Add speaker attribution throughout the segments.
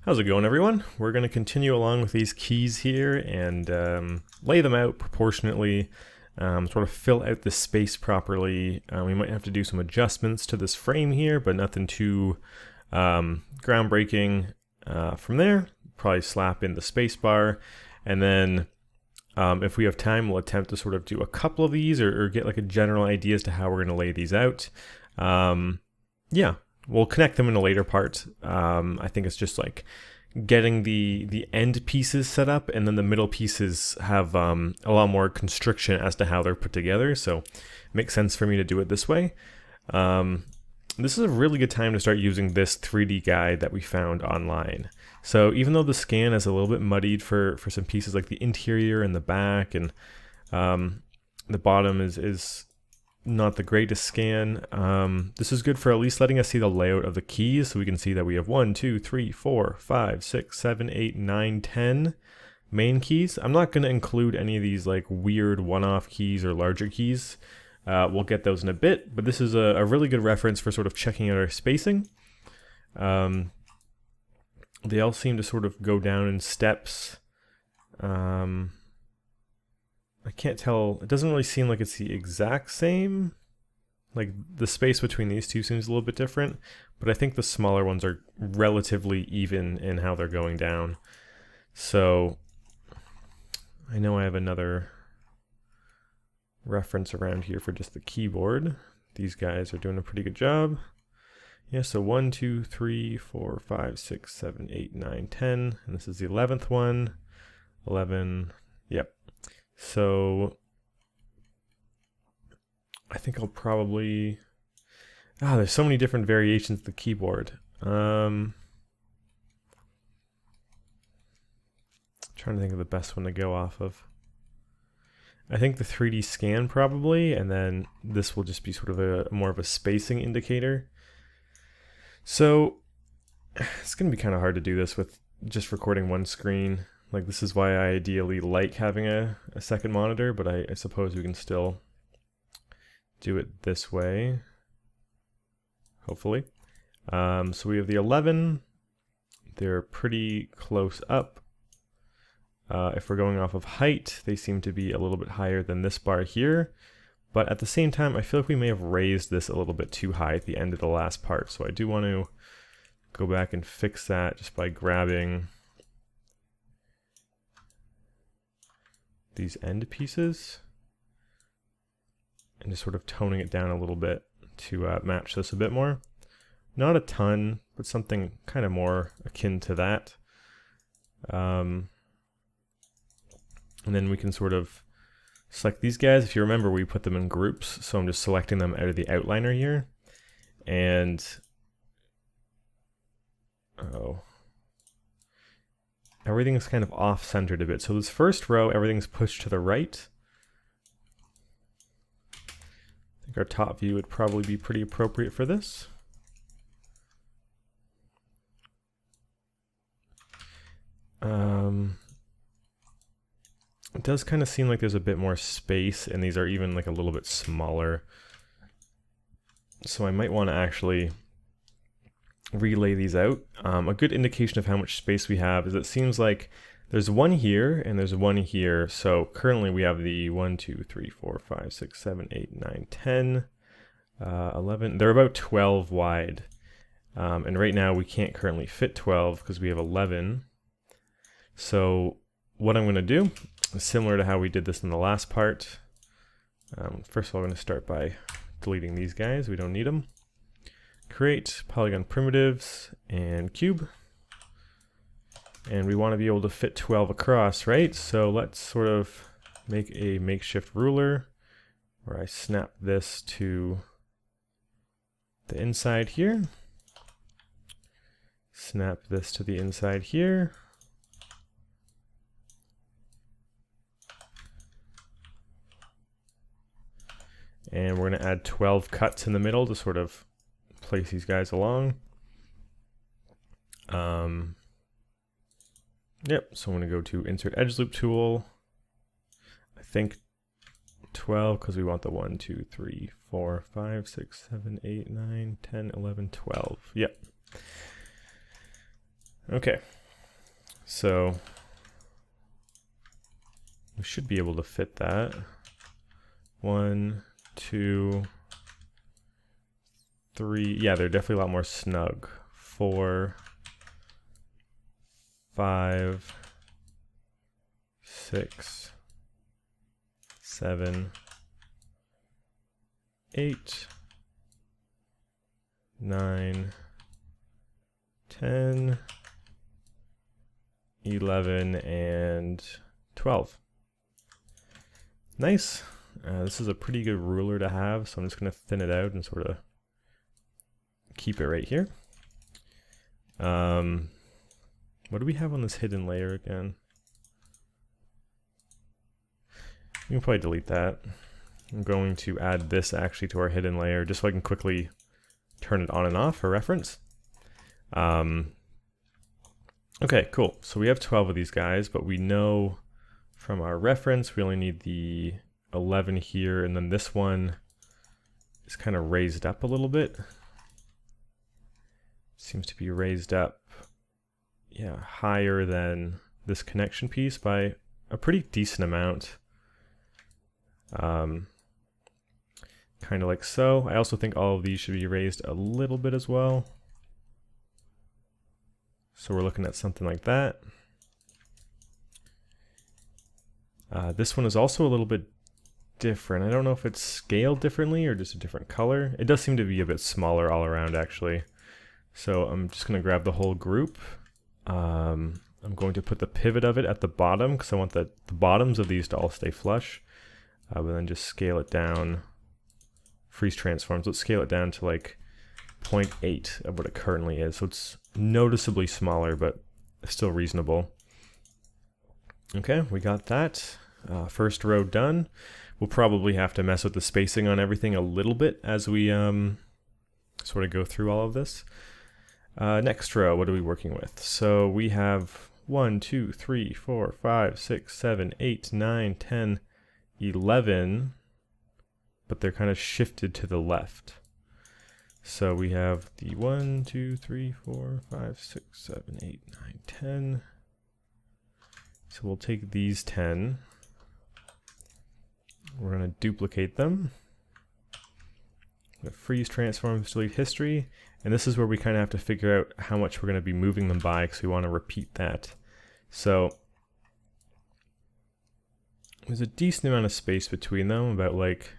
Speaker 1: How's it going, everyone? We're going to continue along with these keys here and lay them out proportionately, sort of fill out the space properly. We might have to do some adjustments to this frame here, but nothing too groundbreaking. From there, probably slap in the space bar, and then if we have time, we'll attempt to sort of do a couple of these or get like a general idea as to how we're going to lay these out. Yeah. We'll connect them in a later part. I think it's just like getting the end pieces set up, and then the middle pieces have a lot more constriction as to how they're put together. So it makes sense for me to do it this way. This is a really good time to start using this 3D guide that we found online. So even though the scan is a little bit muddied for some pieces like the interior and the back, and the bottom is not the greatest scan. This is good for at least letting us see the layout of the keys, so we can see that we have 1, 2, 3, 4, 5, 6, 7, 8, 9, 10 main keys. I'm not going to include any of these like weird one-off keys or larger keys. We'll get those in a bit, but this is a really good reference for sort of checking out our spacing. They all seem to sort of go down in steps. I can't tell, it doesn't really seem like it's the exact same. Like the space between these two seems a little bit different, but I think the smaller ones are relatively even in how they're going down. So I know I have another reference around here for just the keyboard. These guys are doing a pretty good job. Yeah, so 1, 2, 3, 4, 5, 6, 7, 8, 9, 10, and this is the 11th one. 11, yep. So I think I'll probably, there's so many different variations of the keyboard. Trying to think of the best one to go off of. I think the 3D scan probably, and then this will just be sort of a more of a spacing indicator. So it's going to be kind of hard to do this with just recording one screen. Like, this is why I ideally like having a second monitor, but I suppose we can still do it this way, hopefully. So we have the 11. They're pretty close up. If we're going off of height, they seem to be a little bit higher than this bar here. But at the same time, I feel like we may have raised this a little bit too high at the end of the last part. So I do want to go back and fix that just by grabbing these end pieces and just sort of toning it down a little bit to match this a bit more. Not a ton, but something kind of more akin to that. And then we can sort of select these guys. If you remember, we put them in groups, so I'm just selecting them out of the outliner here. And everything's kind of off-centered a bit. So this first row, everything's pushed to the right. I think our top view would probably be pretty appropriate for this. It does kind of seem like there's a bit more space, and these are even like a little bit smaller. So I might want to actually relay these out. A good indication of how much space we have is it seems like there's one here and there's one here. So currently we have the 1, 2, 3, 4, 5, 6, 7, 8, 9, 10, 11. They're about 12 wide. And right now we can't currently fit 12 because we have 11. So what I'm going to do is similar to how we did this in the last part. First of all, I'm going to start by deleting these guys. We don't need them. Create polygon primitives and cube. And we want to be able to fit 12 across, right? So let's sort of make a makeshift ruler where I snap this to the inside here. Snap this to the inside here. And we're going to add 12 cuts in the middle to sort of place these guys along. Yep, so I'm going to go to Insert Edge Loop Tool. I think 12 because we want the 1, 2, 3, 4, 5, 6, 7, 8, 9, 10, 11, 12. Yep. Okay, so we should be able to fit that. 1, 2, 3. Yeah, they're definitely a lot more snug. 4, 5, 6, 7, 8, 9, 10, 11, and 12. Nice. This is a pretty good ruler to have, so I'm just going to thin it out and sort of keep it right here. What do we have on this hidden layer again? We can probably delete that. I'm going to add this actually to our hidden layer just so I can quickly turn it on and off for reference. Okay, cool. So we have 12 of these guys, but we know from our reference we only need the 11 here, and then this one is kind of raised up a little bit. Seems to be raised up, yeah, higher than this connection piece by a pretty decent amount. Kind of like so. I also think all of these should be raised a little bit as well. So we're looking at something like that. This one is also a little bit different. I don't know if it's scaled differently or just a different color. It does seem to be a bit smaller all around actually. So I'm just going to grab the whole group. I'm going to put the pivot of it at the bottom because I want the bottoms of these to all stay flush. But then just scale it down. Freeze transforms. Let's scale it down to like 0.8 of what it currently is. So it's noticeably smaller, but still reasonable. Okay, we got that. First row done. We'll probably have to mess with the spacing on everything a little bit as we sort of go through all of this. Next row, what are we working with? So we have 1, 2, 3, 4, 5, 6, 7, 8, 9, 10, 11, but they're kind of shifted to the left. So we have the 1, 2, 3, 4, 5, 6, 7, 8, 9, 10. So we'll take these 10. We're going to duplicate them. Freeze transforms, delete history. And this is where we kind of have to figure out how much we're going to be moving them by because we want to repeat that. So there's a decent amount of space between them, about like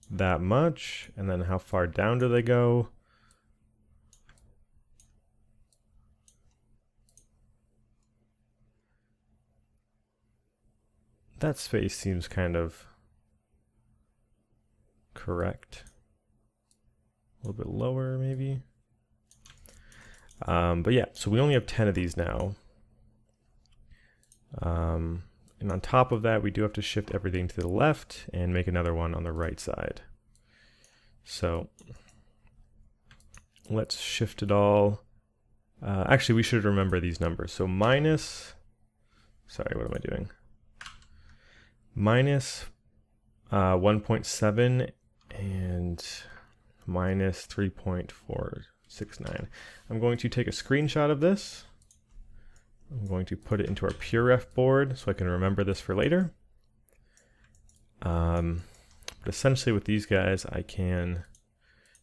Speaker 1: that much. And then how far down do they go? That space seems kind of correct. A little bit lower maybe. But yeah, so we only have 10 of these now. And on top of that, we do have to shift everything to the left and make another one on the right side. So let's shift it all. Actually, we should remember these numbers. So minus, sorry, what am I doing? Minus 1.7 and minus 3.469. I'm going to take a screenshot of this. I'm going to put it into our PureRef board so I can remember this for later. But essentially with these guys, I can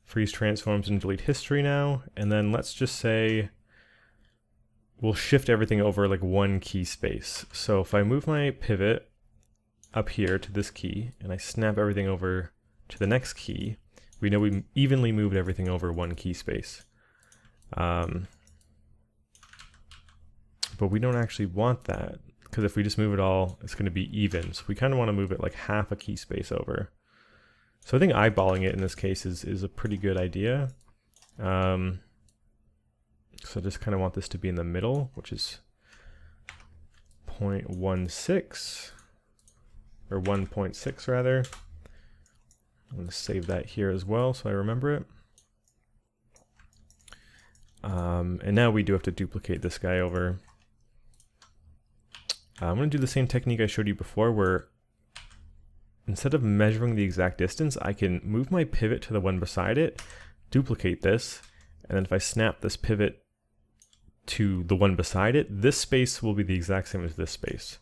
Speaker 1: freeze transforms and delete history now. And then let's just say we'll shift everything over like one key space. So if I move my pivot up here to this key and I snap everything over to the next key, we know we evenly moved everything over one key space. But we don't actually want that because if we just move it all, it's going to be even. So we kind of want to move it like half a key space over. So I think eyeballing it in this case is a pretty good idea. So I just kind of want this to be in the middle, which is 0.16 or 1.6 rather. I'm going to save that here as well so I remember it. And now we do have to duplicate this guy over. I'm going to do the same technique I showed you before where instead of measuring the exact distance, I can move my pivot to the one beside it, duplicate this, and then if I snap this pivot to the one beside it, this space will be the exact same as this space.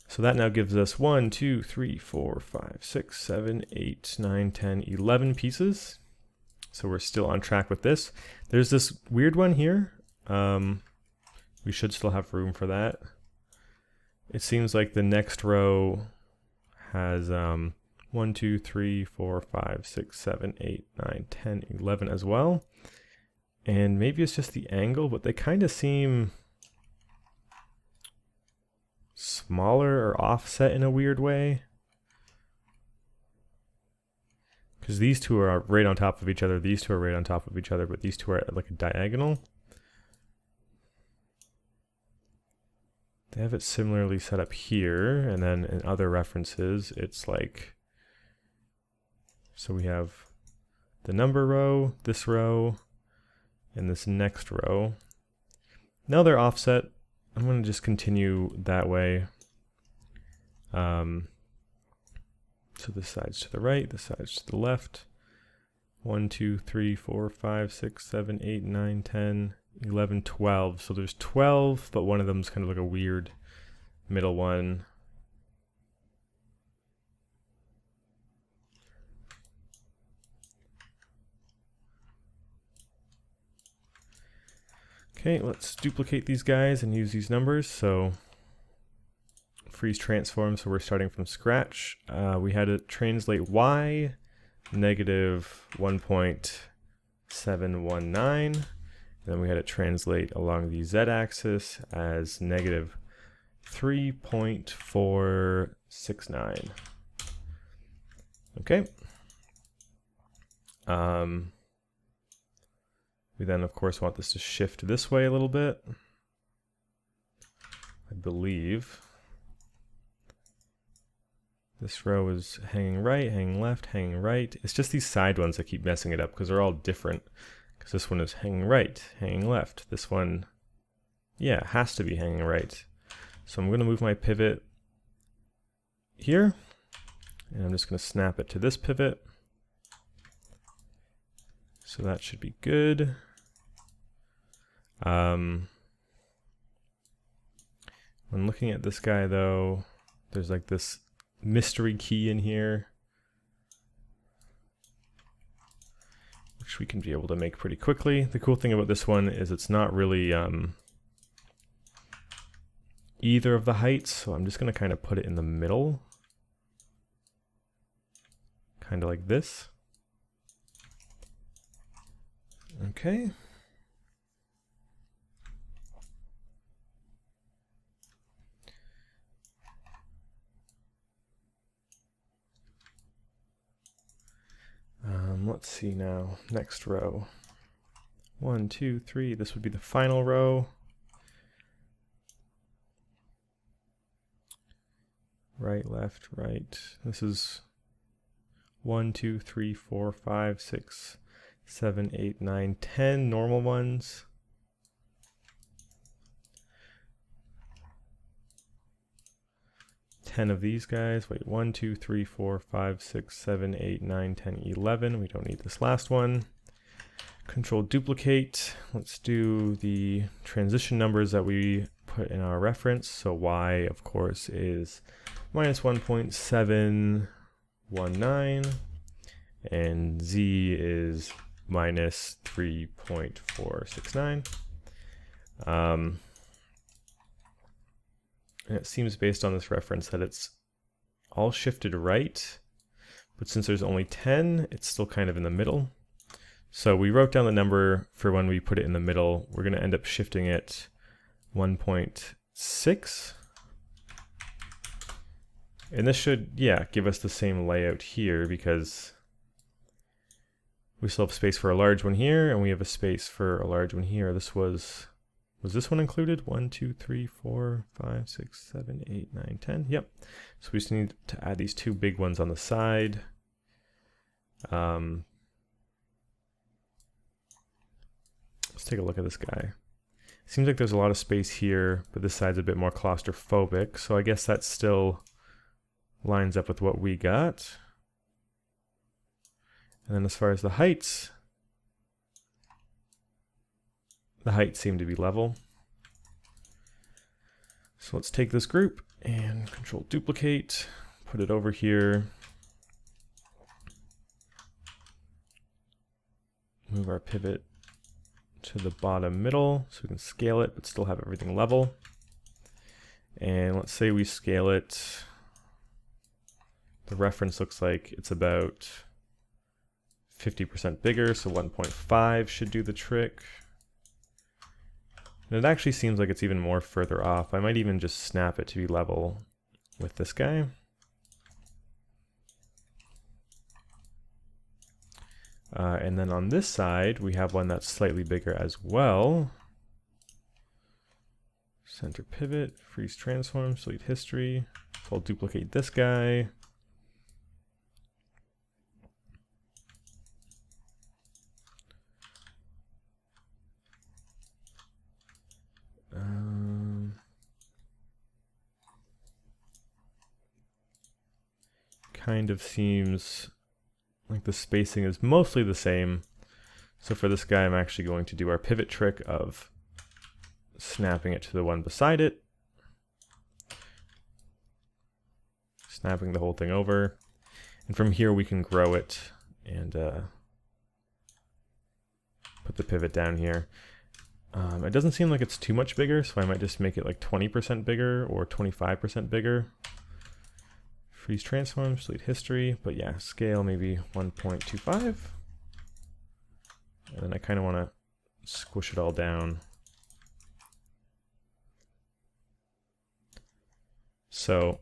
Speaker 1: So that now gives us 1, 2, 3, 4, 5, 6, 7, 8, 9, 10, 11 pieces. So we're still on track with this. There's this weird one here. We should still have room for that. It seems like the next row has 1, 2, 3, 4, 5, 6, 7, 8, 9, 10, 11 as well. And maybe it's just the angle, but they kind of seem smaller or offset in a weird way. Because these two are right on top of each other, these two are right on top of each other, but these two are at like a diagonal. They have it similarly set up here, and then in other references, it's like, so we have the number row, and this next row. Now they're offset. I'm going to just continue that way. So this side's to the right, this side's to the left. 1, 2, 3, 4, 5, 6, 7, 8, 9, 10, 11, 12. So there's 12, but one of them is kind of like a weird middle one. Okay, let's duplicate these guys and use these numbers. So freeze transform, so we're starting from scratch. We had to translate y negative 1.719, and then we had to translate along the z-axis as negative 3.469. Okay. We then, of course, want this to shift this way a little bit. I believe this row is hanging right, hanging left, hanging right. It's just these side ones that keep messing it up because they're all different. Because this one is hanging right, hanging left. This one, yeah, has to be hanging right. So I'm going to move my pivot here, and I'm just going to snap it to this pivot. So that should be good. When looking at this guy though, there's like this mystery key in here, which we can be able to make pretty quickly. The cool thing about this one is it's not really either of the heights, so I'm just going to kind of put it in the middle, kind of like this. Okay. Let's see now, next row. 1, 2, 3, this would be the final row. Right, left, right. This is 1, 2, 3, 4, 5, 6, 7, 8, 9, 10 normal ones. Ten of these guys. Wait, 1, 2, 3, 4, 5, 6, 7, 8, 9, 10, 11. We don't need this last one. Control duplicate. Let's do the transition numbers that we put in our reference. So y, of course, is minus 1.719, and z is minus 3.469. And it seems based on this reference that it's all shifted right, but since there's only 10, it's still kind of in the middle. So we wrote down the number for when we put it in the middle. We're going to end up shifting it 1.6. And this should, yeah, give us the same layout here because we still have space for a large one here, and we have a space for a large one here. This was this one included? 1, 2, 3, 4, 5, 6, 7, 8, 9, 10. Yep. So we just need to add these two big ones on the side. Let's take a look at this guy. Seems like there's a lot of space here, but this side's a bit more claustrophobic. So I guess that still lines up with what we got. And then as far as the heights, the heights seem to be level. So let's take this group and control duplicate, put it over here. Move our pivot to the bottom middle so we can scale it but still have everything level. And let's say we scale it. The reference looks like it's about 50% bigger, so 1.5 should do the trick. And it actually seems like it's even more further off. I might even just snap it to be level with this guy. And then on this side, we have one that's slightly bigger as well. Center pivot, freeze transform, delete history. So I'll duplicate this guy. Kind of seems like the spacing is mostly the same. So for this guy, I'm actually going to do our pivot trick of snapping it to the one beside it. Snapping the whole thing over. And from here we can grow it and put the pivot down here. It doesn't seem like it's too much bigger, so I might just make it like 20% bigger or 25% bigger. Freeze transform, delete history, but yeah, scale maybe 1.25. And then I kind of want to squish it all down. So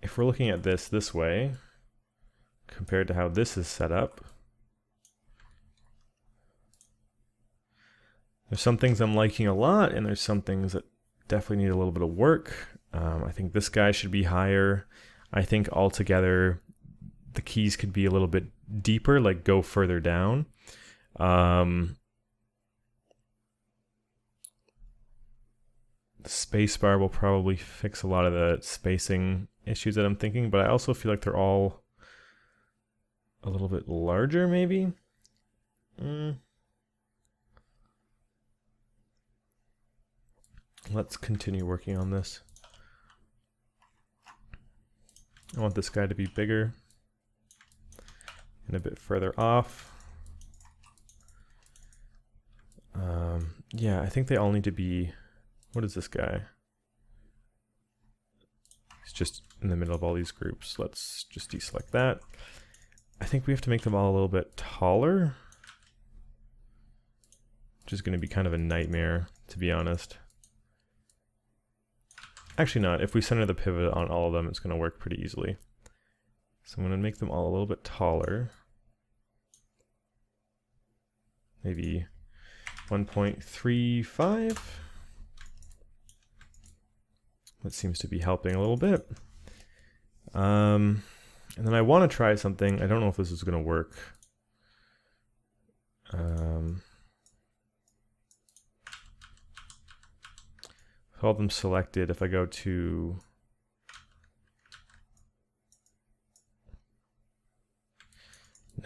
Speaker 1: if we're looking at this way, compared to how this is set up, there's some things I'm liking a lot, and there's some things that definitely need a little bit of work. I think this guy should be higher. I think altogether the keys could be a little bit deeper, like go further down. The space bar will probably fix a lot of the spacing issues that I'm thinking, but I also feel like they're all a little bit larger maybe. Let's continue working on this. I want this guy to be bigger and a bit further off. Yeah, I think they all need to be, what is this guy? He's just in the middle of all these groups. Let's just deselect that. I think we have to make them all a little bit taller, which is going to be kind of a nightmare, to be honest. Actually not. If we center the pivot on all of them, it's going to work pretty easily. So I'm going to make them all a little bit taller. Maybe 1.35. That seems to be helping a little bit. And then I want to try something. I don't know if this is going to work. All of them selected. If I go to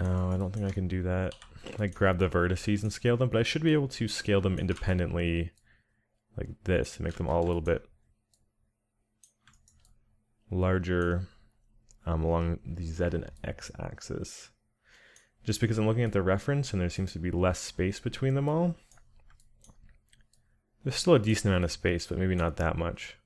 Speaker 1: no, I don't think I can do that. Like grab the vertices and scale them, but I should be able to scale them independently like this and make them all a little bit larger along the Z and X axis. Just because I'm looking at the reference and there seems to be less space between them all. There's still a decent amount of space, but maybe not that much.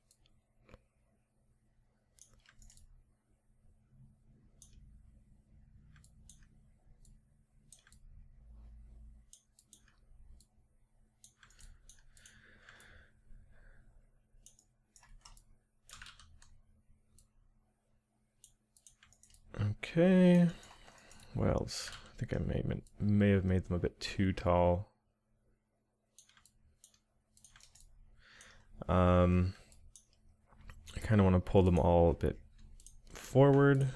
Speaker 1: Okay, what else? I think I may have made them a bit too tall. I kind of want to pull them all a bit forward.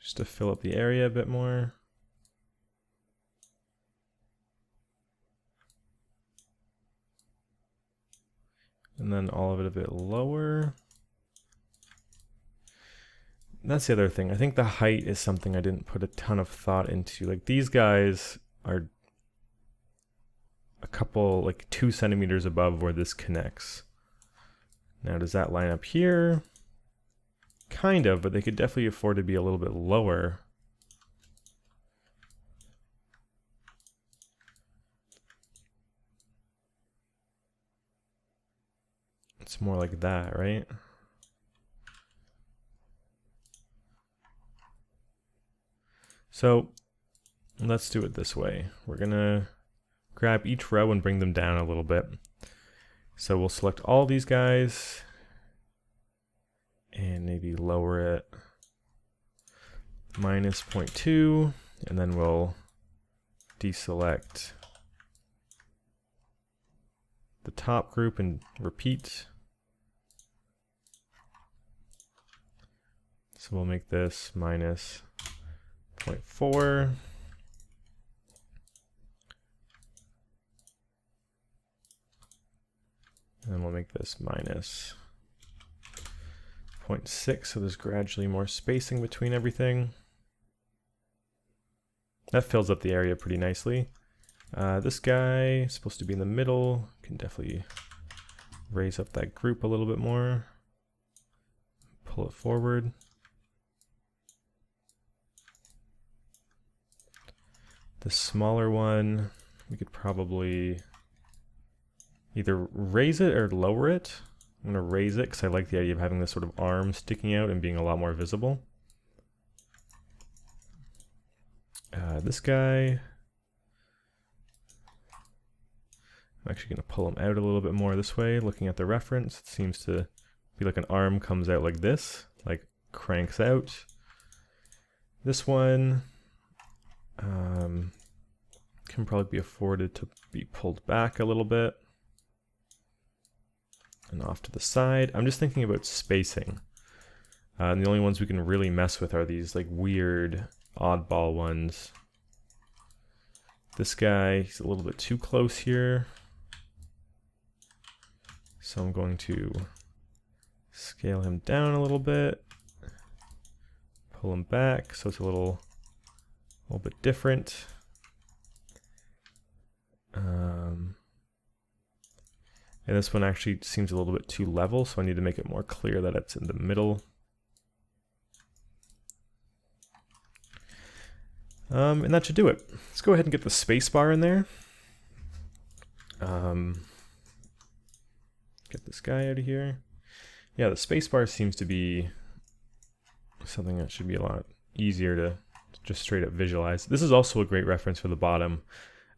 Speaker 1: Just to fill up the area a bit more. And then all of it a bit lower. that's the other thing. I think the height is something I didn't put a ton of thought into. Like these guys are a couple, like 2 centimeters above where this connects. Now, does that line up here? Kind of, but they could definitely afford to be a little bit lower. It's more like that, right? So let's do it this way. We're gonna grab each row and bring them down a little bit. So we'll select all these guys and maybe lower it minus 0.2, and then we'll deselect the top group and repeat. So we'll make this minus 0.4. And then we'll make this minus 0.6, so there's gradually more spacing between everything. That fills up the area pretty nicely. This guy is supposed to be in the middle. Can definitely raise up that group a little bit more. Pull it forward. The smaller one, we could probably either raise it or lower it. I'm going to raise it because I like the idea of having this sort of arm sticking out and being a lot more visible. This guy, I'm actually going to pull him out a little bit more this way. Looking at the reference, it seems to be like an arm comes out like this, like cranks out. This one can probably be afforded to be pulled back a little bit and off to the side. I'm just thinking about spacing. And the only ones we can really mess with are these like weird oddball ones. This guy, he's a little bit too close here. So I'm going to scale him down a little bit, pull him back so it's a little bit different. And this one actually seems a little bit too level, so I need to make it more clear that it's in the middle. And that should do it. Let's go ahead and get the spacebar in there. Get this guy out of here. Yeah, the spacebar seems to be something that should be a lot easier to just straight up visualize. This is also a great reference for the bottom.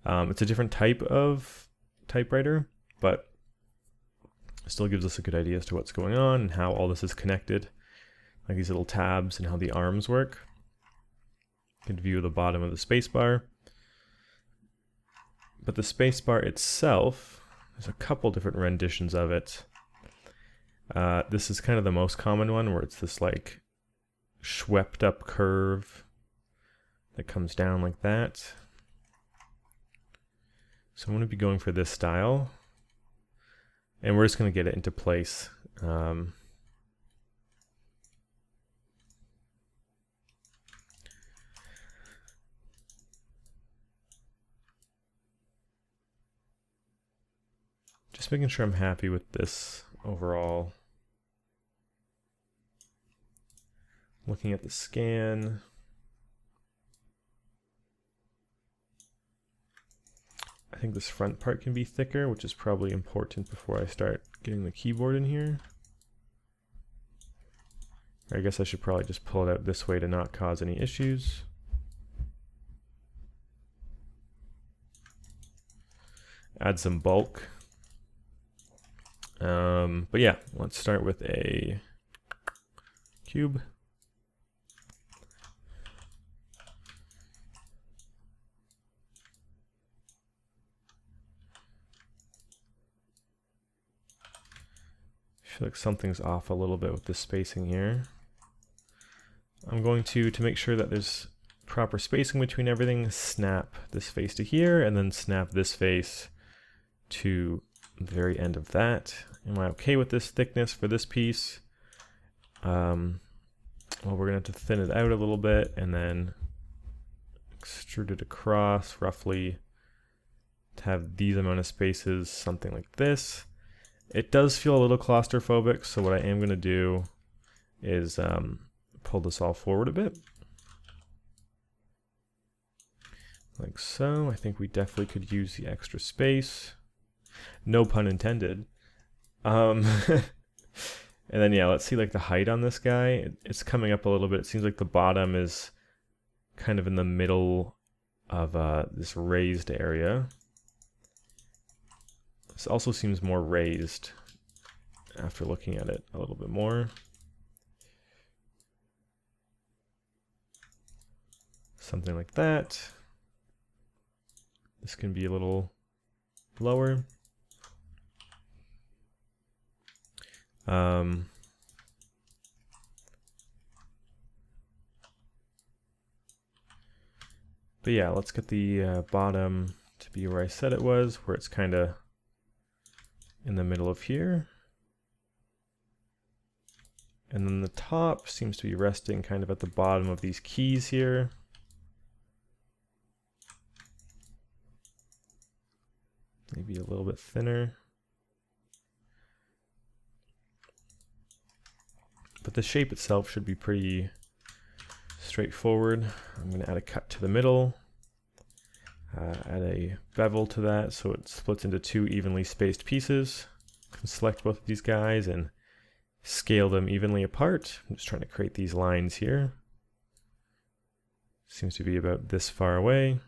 Speaker 1: It's a different type of typewriter, but still gives us a good idea as to what's going on and how all this is connected, like these little tabs and how the arms work. Good view of the bottom of the spacebar. But the spacebar itself, there's a couple different renditions of it. This is kind of the most common one, where it's this like swept up curve that comes down like that. So I'm going to be going for this style, and we're just going to get it into place. Just making sure I'm happy with this overall. Looking at the scan. I think this front part can be thicker, which is probably important before I start getting the keyboard in here. I guess I should probably just pull it out this way to not cause any issues. Add some bulk. But yeah, let's start with a cube. I feel like something's off a little bit with the spacing here. I'm going to make sure that there's proper spacing between everything, snap this face to here, and then snap this face to the very end of that. Am I okay with this thickness for this piece? well, we're going to have to thin it out a little bit and then extrude it across roughly to have these amount of spaces, something like this. It does feel a little claustrophobic, so what I am going to do is pull this all forward a bit. Like so. I think we definitely could use the extra space. No pun intended. And then yeah, let's see like the height on this guy. It's coming up a little bit. It seems like the bottom is kind of in the middle of this raised area. This also seems more raised after looking at it a little bit more. Something like that. This can be a little lower. But yeah, let's get the bottom to be where I said it was, where it's kind of in the middle of here. And then the top seems to be resting kind of at the bottom of these keys here. Maybe a little bit thinner. But the shape itself should be pretty straightforward. I'm going to add a cut to the middle, add a bevel to that so it splits into two evenly spaced pieces. You can select both of these guys and scale them evenly apart. I'm just trying to create these lines here. Seems to be about this far away.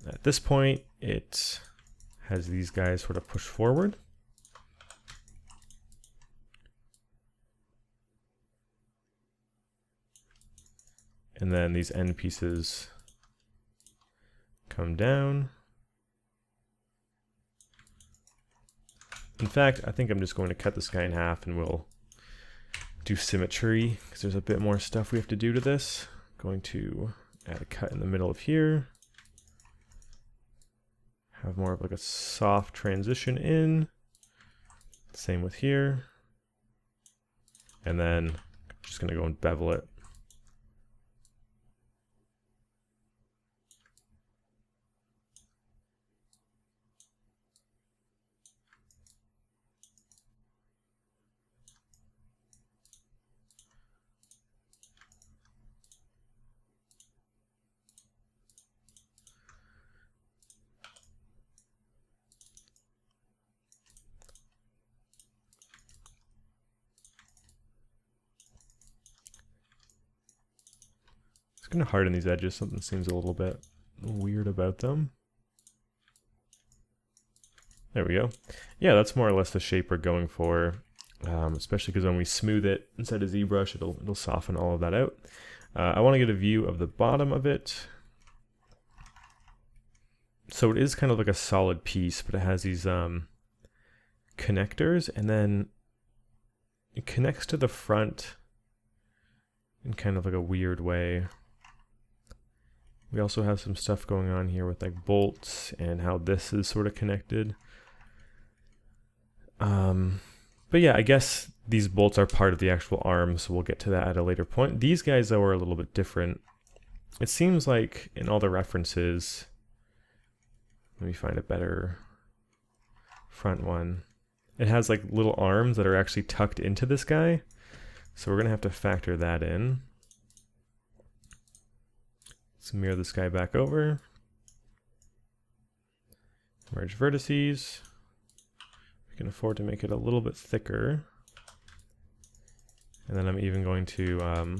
Speaker 1: At this point, it has these guys sort of push forward. And then these end pieces come down. In fact, I think I'm just going to cut this guy in half and we'll do symmetry because there's a bit more stuff we have to do to this. Going to add a cut in the middle of here. Have more of like a soft transition in. Same with here. And then I'm just going to go and bevel it. It's going to harden these edges. Something seems a little bit weird about them. There we go. Yeah, that's more or less the shape we're going for, especially because when we smooth it inside of Zbrush, it'll soften all of that out. I want to get a view of the bottom of it. So it is kind of like a solid piece, but it has these connectors, and then it connects to the front in kind of like a weird way. We also have some stuff going on here with like bolts and how this is sort of connected. But yeah, I guess these bolts are part of the actual arm, so we'll get to that at a later point. These guys, though, are a little bit different. It seems like in all the references, let me find a better front one. It has like little arms that are actually tucked into this guy. So we're going to have to factor that in. Let's mirror this guy back over. Merge vertices. We can afford to make it a little bit thicker. And then I'm even going to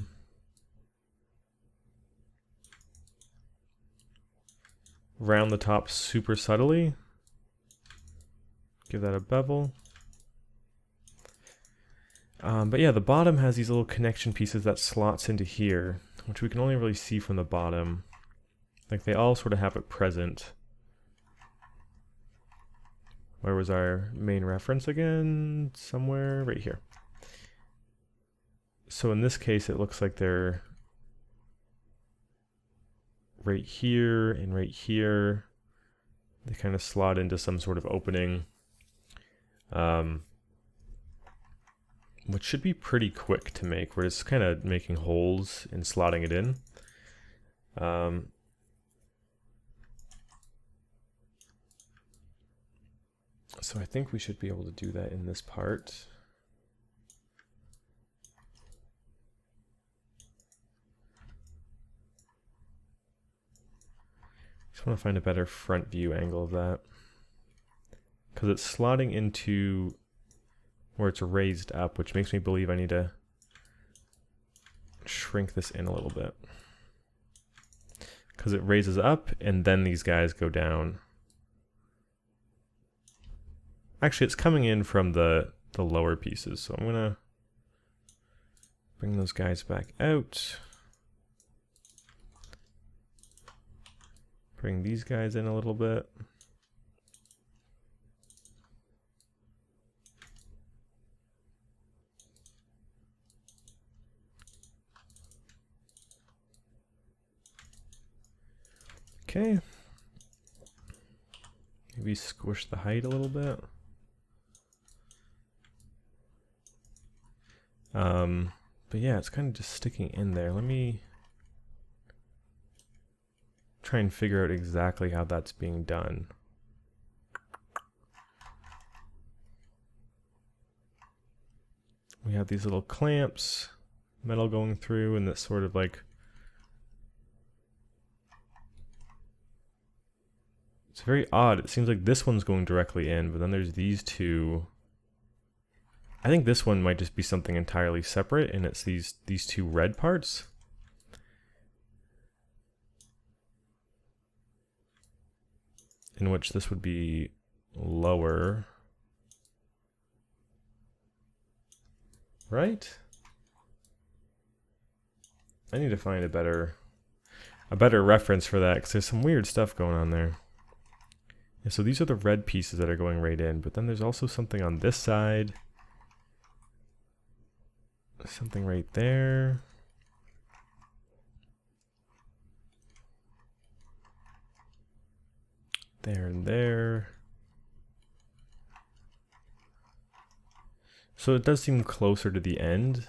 Speaker 1: round the top super subtly. Give that a bevel. But yeah, the bottom has these little connection pieces that slots into here, which we can only really see from the bottom. Like they all sort of have it present. Where was our main reference again? Somewhere right here. So in this case, it looks like they're right here and right here. They kind of slot into some sort of opening. which should be pretty quick to make. We're just kind of making holes and slotting it in. So I think we should be able to do that in this part. Just want to find a better front view angle of that, because it's slotting into where it's raised up, which makes me believe I need to shrink this in a little bit, because it raises up and then these guys go down. Actually, it's coming in from the lower pieces, so I'm gonna bring those guys back out. Bring these guys in a little bit. Okay. Maybe squish the height a little bit. But yeah, it's kind of just sticking in there. Let me try and figure out exactly how that's being done. We have these little clamps, metal going through, and that's sort of like, it's very odd. It seems like this one's going directly in, but then there's these two. I think this one might just be something entirely separate, and it's these two red parts. In which this would be lower. Right? I need to find a better reference for that, because there's some weird stuff going on there. Yeah, so these are the red pieces that are going right in, but then there's also something on this side. Something right there. There and there. So it does seem closer to the end.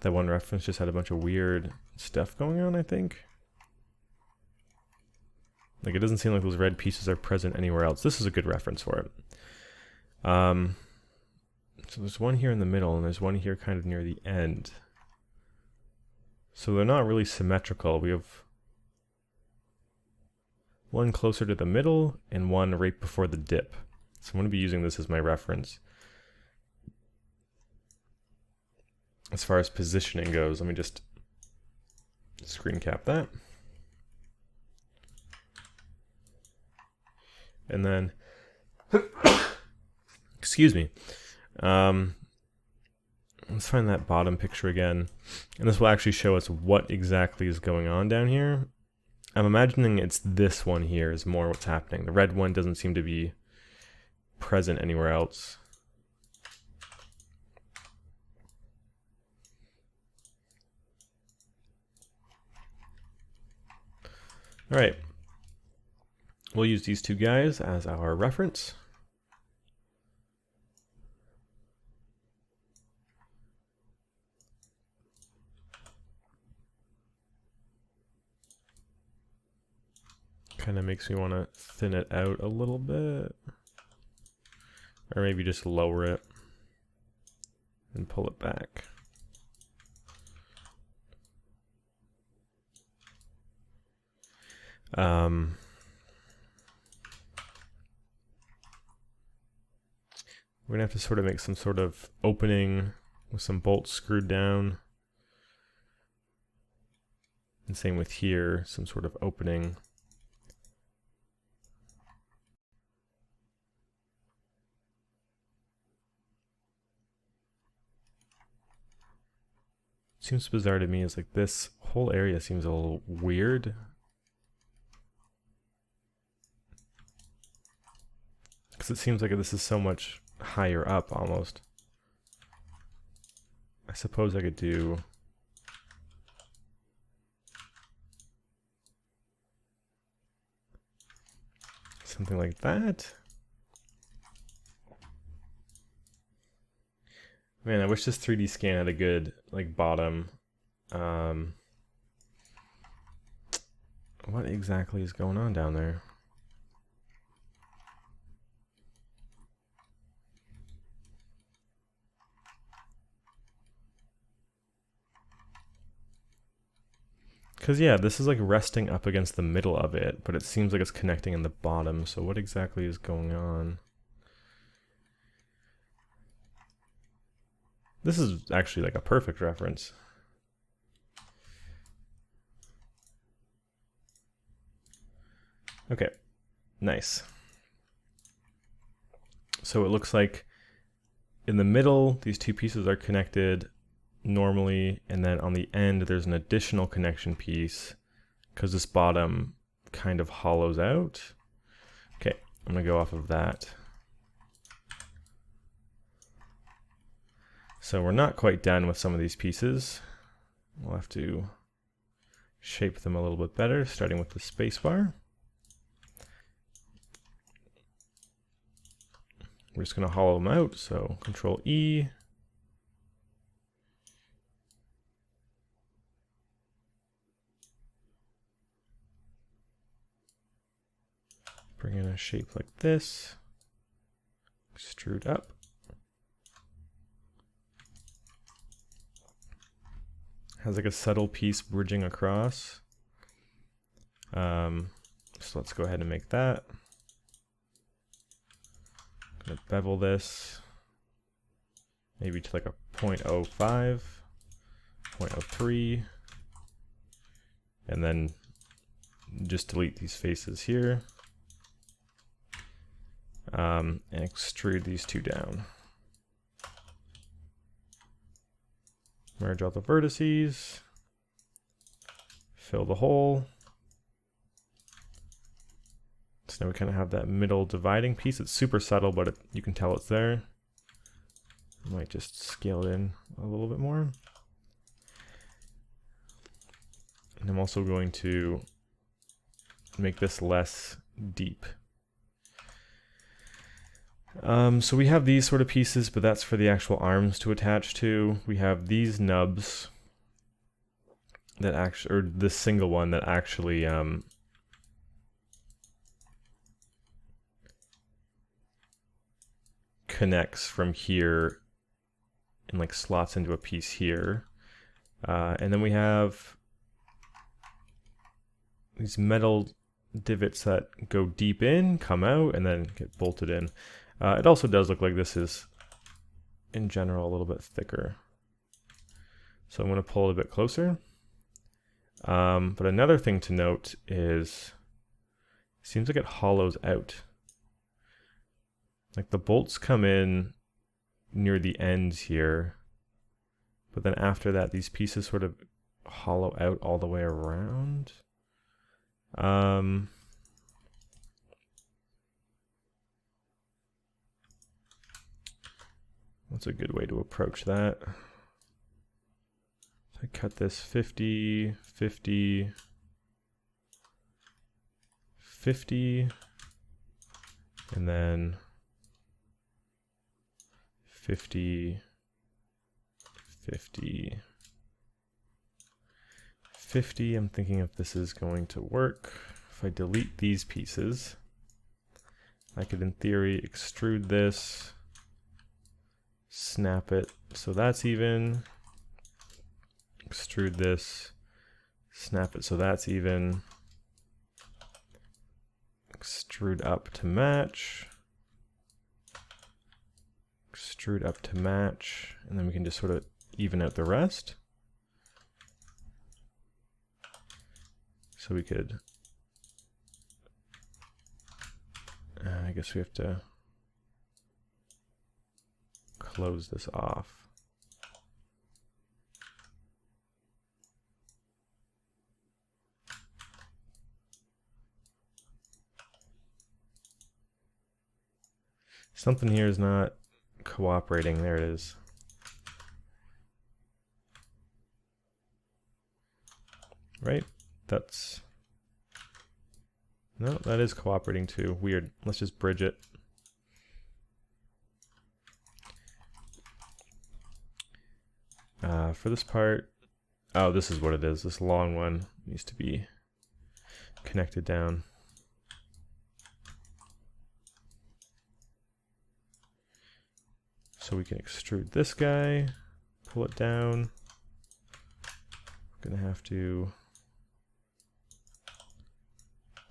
Speaker 1: That one reference just had a bunch of weird stuff going on, I think. Like, it doesn't seem like those red pieces are present anywhere else. This is a good reference for it. So there's one here in the middle, and there's one here kind of near the end. So they're not really symmetrical. We have one closer to the middle and one right before the dip. So I'm going to be using this as my reference. As far as positioning goes, let me just screen cap that. And then, excuse me. Let's find that bottom picture again. And this will actually show us what exactly is going on down here. I'm imagining it's this one here is more what's happening. The red one doesn't seem to be present anywhere else. All right. We'll use these two guys as our reference. Kind of makes me want to thin it out a little bit, or maybe just lower it and pull it back. We're gonna have to sort of make some sort of opening with some bolts screwed down, and same with here, some sort of opening. Seems bizarre to me is like this whole area seems a little weird. Because it seems like this is so much higher up almost. I suppose I could do something like that. Man, I wish this 3D scan had a good like bottom. What exactly is going on down there? Because yeah, this is like resting up against the middle of it, but it seems like it's connecting in the bottom. So what exactly is going on? This is actually like a perfect reference. Okay, nice. So it looks like in the middle, these two pieces are connected normally, and then on the end there's an additional connection piece because this bottom kind of hollows out. Okay, I'm gonna go off of that. So we're not quite done with some of these pieces. We'll have to shape them a little bit better, starting with the spacebar. We're just gonna hollow them out, so Control E. Bring in a shape like this, extrude up. Has like a subtle piece bridging across. So let's go ahead and make that. I'm gonna bevel this maybe to like a 0.05, 0.03, and then just delete these faces here. And extrude these two down. Merge all the vertices, fill the hole. So now we kind of have that middle dividing piece. It's super subtle, but you can tell it's there. I might just scale it in a little bit more. And I'm also going to make this less deep. So we have these sort of pieces, but that's for the actual arms to attach to. We have these nubs that actually, or this single one that actually connects from here and like slots into a piece here. And then we have these metal divots that go deep in, come out, and then get bolted in. It also does look like this is, in general, a little bit thicker. So I'm going to pull it a bit closer. But another thing to note is, it seems like it hollows out. Like the bolts come in near the ends here, but then after that, these pieces sort of hollow out all the way around. What's a good way to approach that? So I cut this 50, 50, 50, and then 50, 50, 50. I'm thinking if this is going to work. If I delete these pieces, I could in theory extrude this, snap it so that's even, extrude this, snap it so that's even, extrude up to match, extrude up to match, and then we can just sort of even out the rest. So we could, I guess we have to close this off. Something here is not cooperating. There it is. Right? That's... No, that is cooperating too. Weird. Let's just bridge it. For this part, oh, this is what it is. This long one needs to be connected down. So we can extrude this guy, pull it down. We're gonna have to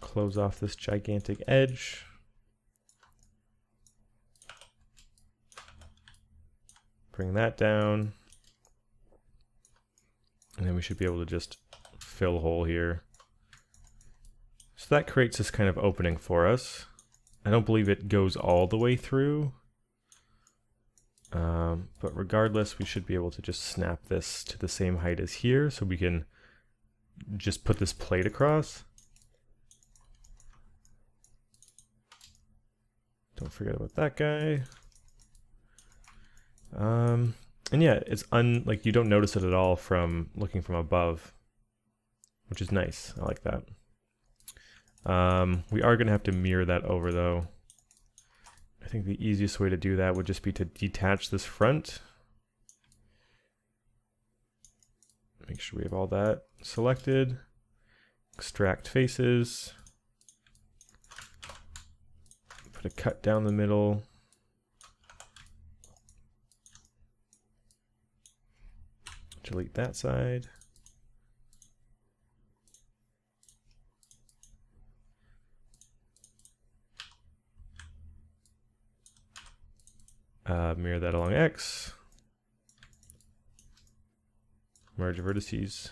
Speaker 1: close off this gigantic edge. Bring that down. And then we should be able to just fill a hole here. So that creates this kind of opening for us. I don't believe it goes all the way through. But regardless, we should be able to just snap this to the same height as here, so we can just put this plate across. Don't forget about that guy. And yeah, it's like you don't notice it at all from looking from above, which is nice. I like that. We are going to have to mirror that over though. I think the easiest way to do that would just be to detach this front. Make sure we have all that selected. Extract faces. Put a cut down the middle. Delete that side. Mirror that along X. Merge vertices.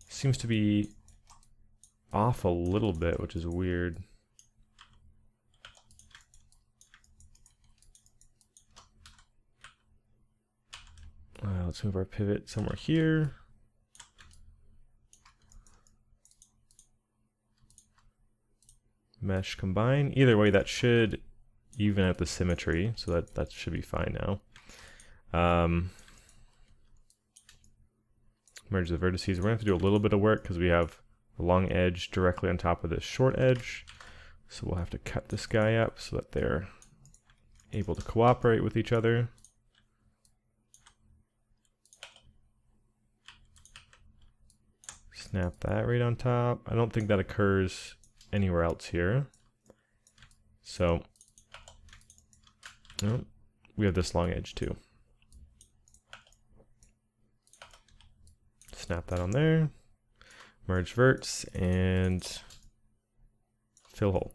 Speaker 1: Seems to be off a little bit, which is weird. Let's move our pivot somewhere here. Mesh combine. Either way, that should even out the symmetry, so that should be fine now. Merge the vertices. We're going to have to do a little bit of work because we have a long edge directly on top of this short edge. So we'll have to cut this guy up so that they're able to cooperate with each other. Snap that right on top. I don't think that occurs anywhere else here. So oh, we have this long edge too. Snap that on there. Merge verts and fill hole.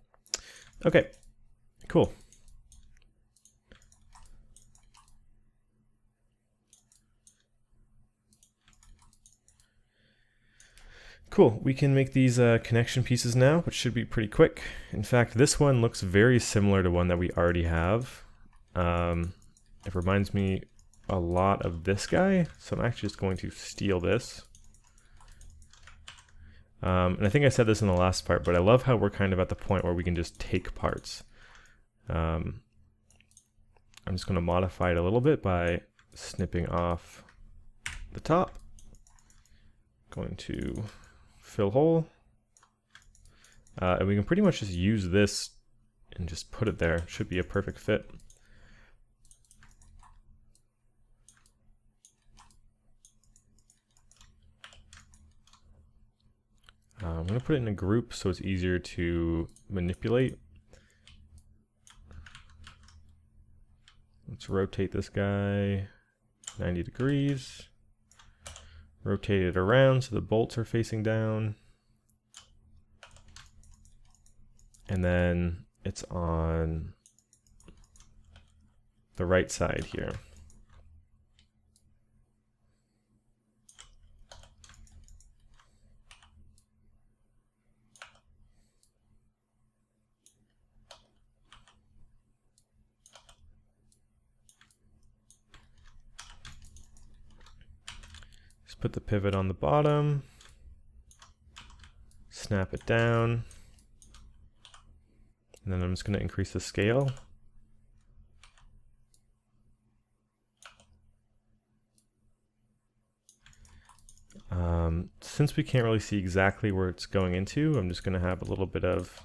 Speaker 1: Okay, cool. Cool, we can make these connection pieces now, which should be pretty quick. In fact, this one looks very similar to one that we already have. It reminds me a lot of this guy, so I'm actually just going to steal this. And I think I said this in the last part, but I love how we're kind of at the point where we can just take parts. I'm just going to modify it a little bit by snipping off the top. Going to fill hole. And we can pretty much just use this and just put it there. It should be a perfect fit. I'm going to put it in a group so it's easier to manipulate. Let's rotate this guy 90 degrees. Rotate it around so the bolts are facing down. And then it's on the right side here. Put the pivot on the bottom, snap it down, and then I'm just going to increase the scale. Since we can't really see exactly where it's going into, I'm just going to have a little bit of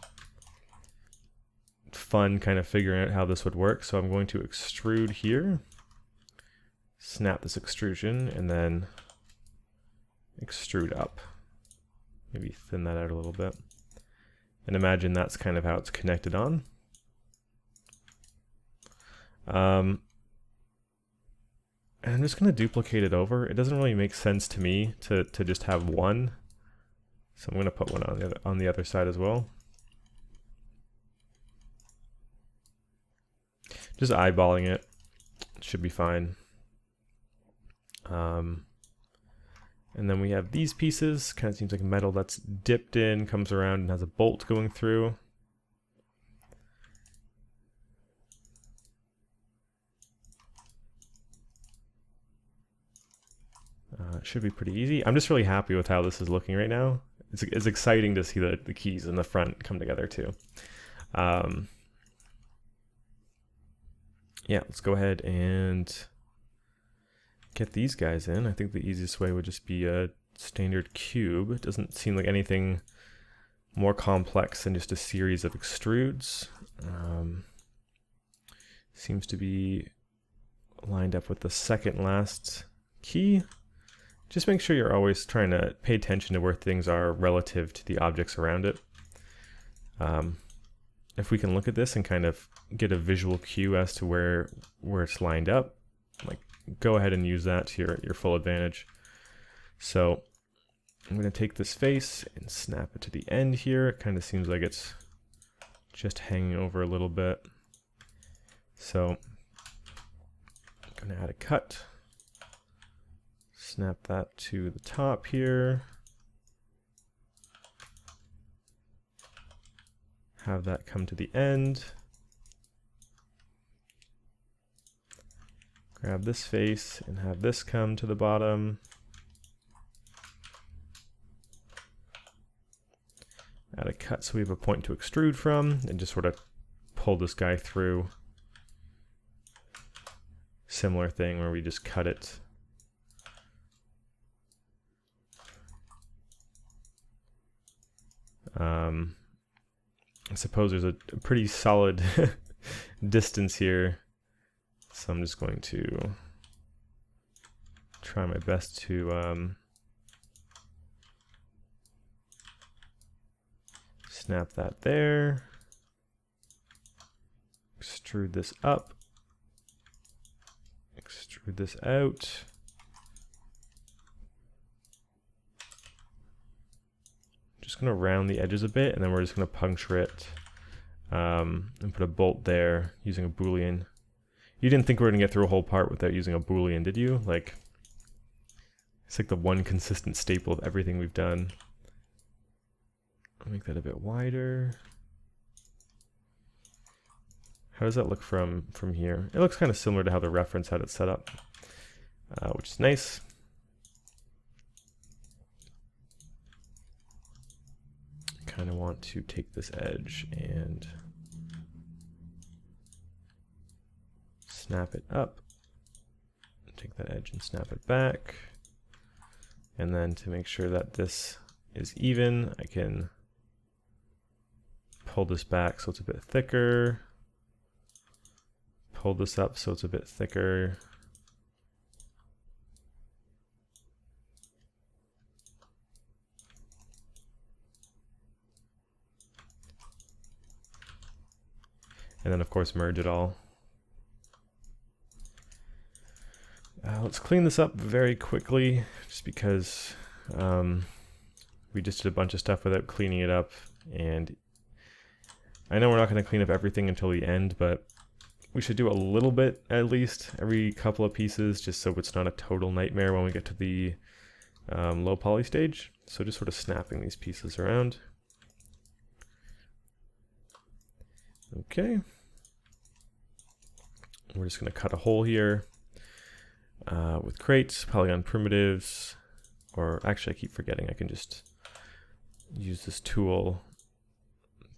Speaker 1: fun kind of figuring out how this would work. So I'm going to extrude here. snap this extrusion and then extrude up. Maybe thin that out a little bit. And imagine that's kind of how it's connected on. And I'm just going to duplicate it over. It doesn't really make sense to me to just have one. So I'm going to put one on the other side as well. Just eyeballing it. It should be fine. And then we have these pieces. Kind of seems like metal that's dipped in, comes around and has a bolt going through. It should be pretty easy. I'm just really happy with how this is looking right now. It's exciting to see the keys in the front come together too. Yeah, let's go ahead and get these guys in. I think the easiest way would just be a standard cube. It doesn't seem like anything more complex than just a series of extrudes. Seems to be lined up with the second last key. Just make sure you're always trying to pay attention to where things are relative to the objects around it. If we can look at this and kind of get a visual cue as to where it's lined up, like go ahead and use that to your full advantage. So I'm going to take this face and snap it to the end here. It kind of seems like it's just hanging over a little bit. So I'm going to add a cut. Snap that to the top here. Have that come to the end. Grab this face and have this come to the bottom. Add a cut so we have a point to extrude from, and just sort of pull this guy through. Similar thing where we just cut it. I suppose there's a pretty solid distance here, so I'm just going to try my best to snap that there, extrude this up, extrude this out. Just going to round the edges a bit, and then we're just going to puncture it and put a bolt there using a boolean. You didn't think we were going to get through a whole part without using a boolean, did you? Like, it's like the one consistent staple of everything we've done. I'll make that a bit wider. How does that look from here? It looks kind of similar to how the reference had it set up, which is nice. Kind of want to take this edge and snap it up, take that edge and snap it back, and then to make sure that this is even, I can pull this back so it's a bit thicker, pull this up so it's a bit thicker. And then of course merge it all. Let's clean this up very quickly, just because we just did a bunch of stuff without cleaning it up, and I know we're not going to clean up everything until the end, but we should do a little bit at least every couple of pieces, just so it's not a total nightmare when we get to the low poly stage. So just sort of snapping these pieces around. Okay, we're just going to cut a hole here with crates, polygon primitives, or actually I keep forgetting I can just use this tool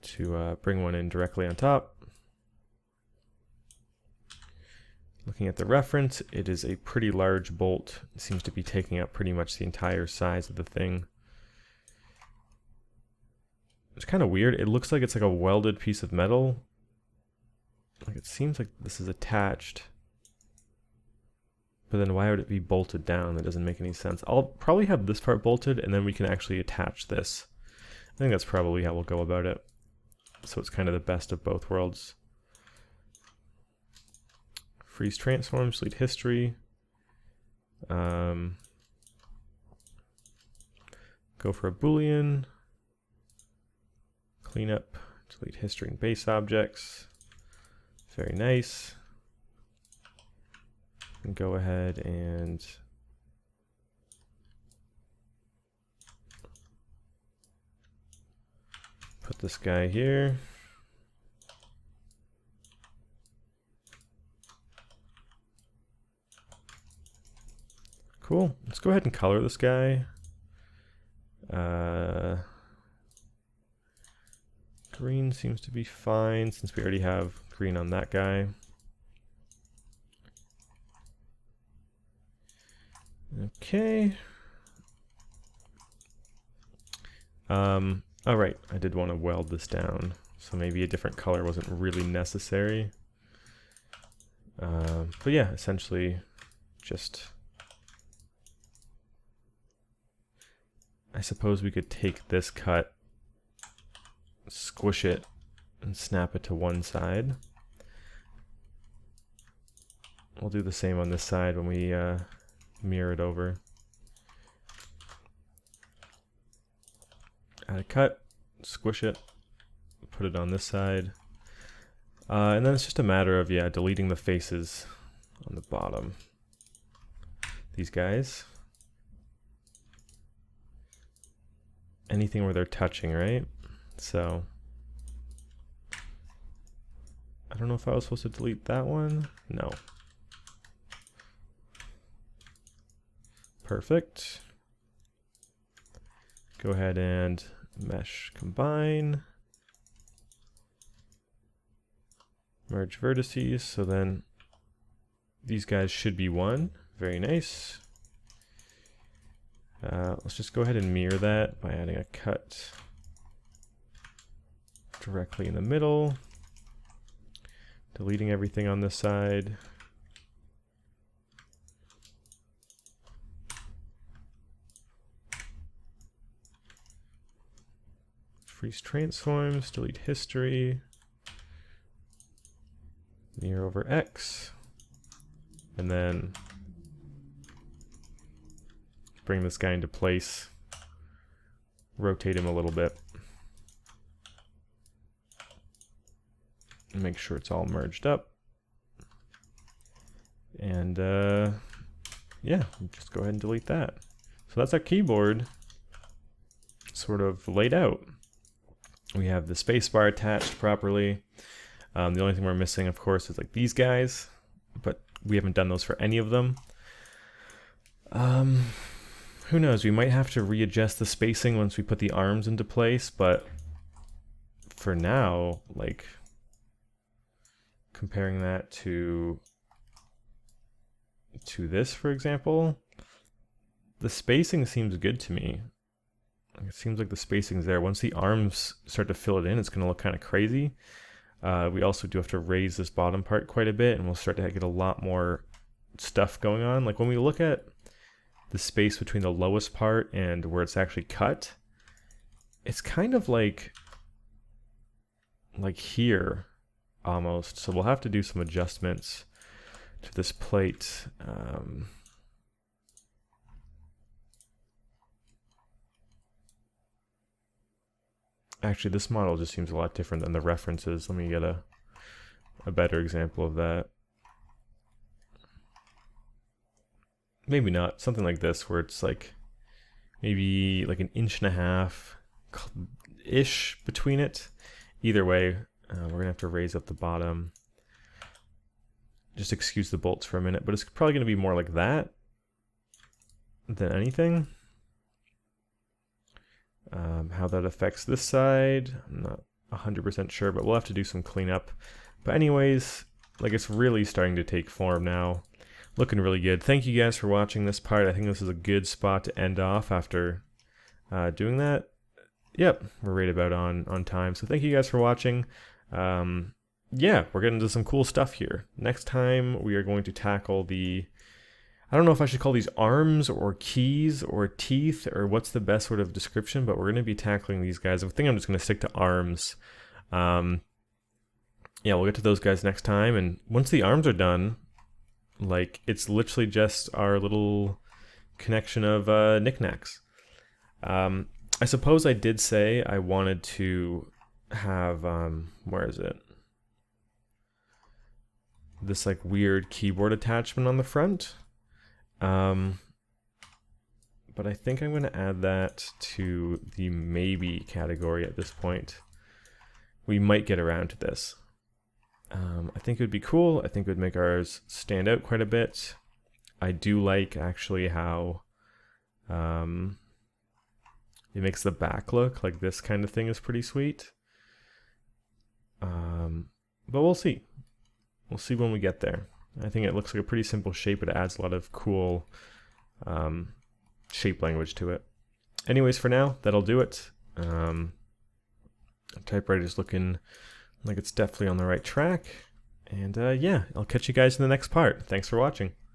Speaker 1: to bring one in directly on top. Looking at the reference, it is a pretty large bolt. It seems to be taking up pretty much the entire size of the thing. It's kind of weird. It looks like it's like a welded piece of metal. Like it seems like this is attached, But then why would it be bolted down? That doesn't make any sense. I'll probably have this part bolted, and then we can actually attach this. I think that's probably how we'll go about it. So it's kind of the best of both worlds. Freeze transforms, delete history. Go for a Boolean. Clean up, delete history and base objects. Very nice. And go ahead and put this guy here. Cool. Let's go ahead and color this guy. Green seems to be fine since we already have green on that guy. Okay. All right, I did want to weld this down, so maybe a different color wasn't really necessary. But yeah, essentially just, I suppose we could take this cut, squish it, and snap it to one side. We'll do the same on this side when we mirror it over. Add a cut, squish it, put it on this side. And then it's just a matter of, yeah, deleting the faces on the bottom. These guys. Anything where they're touching, right? So, I don't know if I was supposed to delete that one. No. Perfect. Go ahead and mesh combine. Merge vertices, so then these guys should be one. Very nice. Let's just go ahead and mirror that by adding a cut directly in the middle, deleting everything on this side. Freeze transforms, delete history, mirror over X, and then bring this guy into place, rotate him a little bit, and make sure it's all merged up. And yeah, just go ahead and delete that. So that's our keyboard sort of laid out. We have the spacebar attached properly. The only thing we're missing, of course, is like these guys, but we haven't done those for any of them. Who knows? We might have to readjust the spacing once we put the arms into place, but for now, like comparing that to this, for example, the spacing seems good to me. It seems like the spacing's there. Once the arms start to fill it in, it's going to look kind of crazy. We also do have to raise this bottom part quite a bit, and we'll start to get a lot more stuff going on. Like when we look at the space between the lowest part and where it's actually cut, it's kind of like here almost. So we'll have to do some adjustments to this plate. Actually, this model just seems a lot different than the references. Let me get a better example of that. Maybe not. Something like this, where it's like maybe like 1.5 inches-ish between it. Either way, we're going to have to raise up the bottom. Just excuse the bolts for a minute, but it's probably going to be more like that than anything. How that affects this side, I'm not 100% sure, but we'll have to do some cleanup. But anyways, like it's really starting to take form now. Looking really good. Thank you guys for watching this part. I think this is a good spot to end off after doing that. Yep, we're right about on time. So thank you guys for watching. Yeah, we're getting into some cool stuff here. Next time we are going to tackle the, I don't know if I should call these arms or keys or teeth or what's the best sort of description, but we're going to be tackling these guys. I think I'm just going to stick to arms. Yeah, we'll get to those guys next time. And once the arms are done, like, it's literally just our little connection of knickknacks. I suppose I did say I wanted to have, where is it? This like weird keyboard attachment on the front. But I think I'm going to add that to the maybe category at this point. We might get around to this. I think it would be cool. I think it would make ours stand out quite a bit. I do like actually how it makes the back look like this kind of thing is pretty sweet. But we'll see. We'll see when we get there. I think it looks like a pretty simple shape, but it adds a lot of cool shape language to it. Anyways, for now, that'll do it. Typewriter's looking like it's definitely on the right track. And yeah, I'll catch you guys in the next part. Thanks for watching.